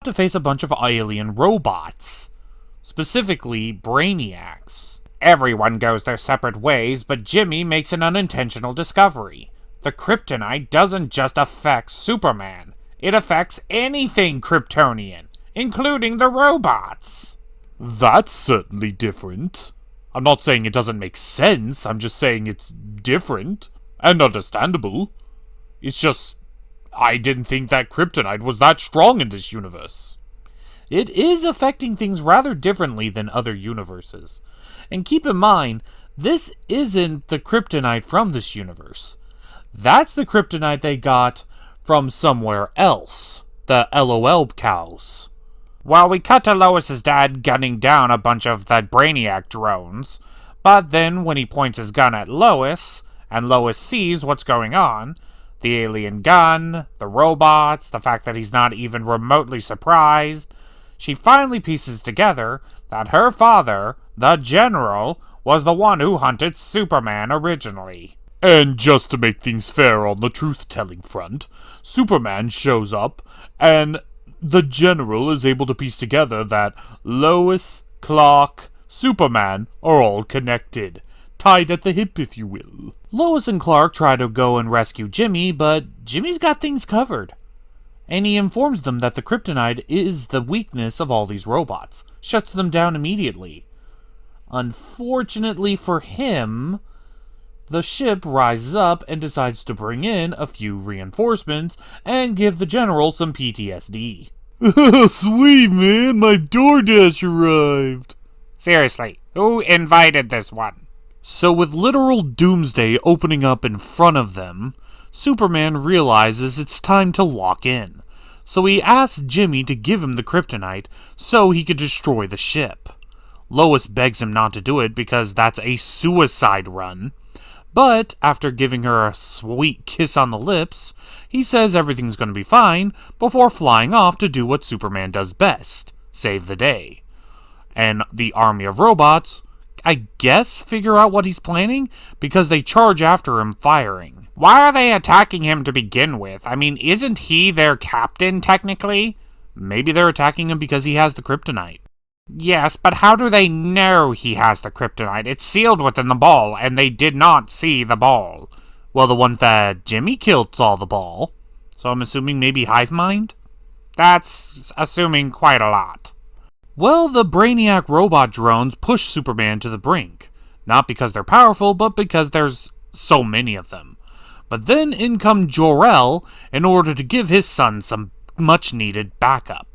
to face a bunch of alien robots, specifically Brainiacs. Everyone goes their separate ways, but Jimmy makes an unintentional discovery. The kryptonite doesn't just affect Superman. It affects anything Kryptonian, including the robots. That's certainly different. I'm not saying it doesn't make sense, I'm just saying it's different and understandable. It's just, I didn't think that kryptonite was that strong in this universe. It is affecting things rather differently than other universes. And keep in mind, this isn't the kryptonite from this universe. That's the kryptonite they got from somewhere else. The LOL cows. Well, we cut to Lois's dad gunning down a bunch of the Brainiac drones, but then when he points his gun at Lois, and Lois sees what's going on, the alien gun, the robots, the fact that he's not even remotely surprised, she finally pieces together that her father, the General, was the one who hunted Superman originally. And just to make things fair on the truth-telling front, Superman shows up, and the General is able to piece together that Lois, Clark, Superman are all connected. Tied at the hip, if you will. Lois and Clark try to go and rescue Jimmy, but Jimmy's got things covered. And he informs them that the kryptonite is the weakness of all these robots. Shuts them down immediately. Unfortunately for him, the ship rises up and decides to bring in a few reinforcements and give the General some PTSD. Sweet, man, my DoorDash arrived. Seriously, who invited this one? So with literal doomsday opening up in front of them, Superman realizes it's time to lock in. So he asks Jimmy to give him the kryptonite so he could destroy the ship. Lois begs him not to do it because that's a suicide run. But after giving her a sweet kiss on the lips, he says everything's going to be fine before flying off to do what Superman does best, save the day. And the army of robots, I guess, figure out what he's planning because they charge after him firing. Why are they attacking him to begin with? I mean, isn't he their captain technically? Maybe they're attacking him because he has the kryptonite. Yes, but how do they know he has the kryptonite? It's sealed within the ball, and they did not see the ball. Well, the ones that Jimmy killed saw the ball, so I'm assuming maybe Hive Mind? That's assuming quite a lot. Well, the Brainiac robot drones push Superman to the brink. Not because they're powerful, but because there's so many of them. But then in come Jor-El in order to give his son some much-needed backup.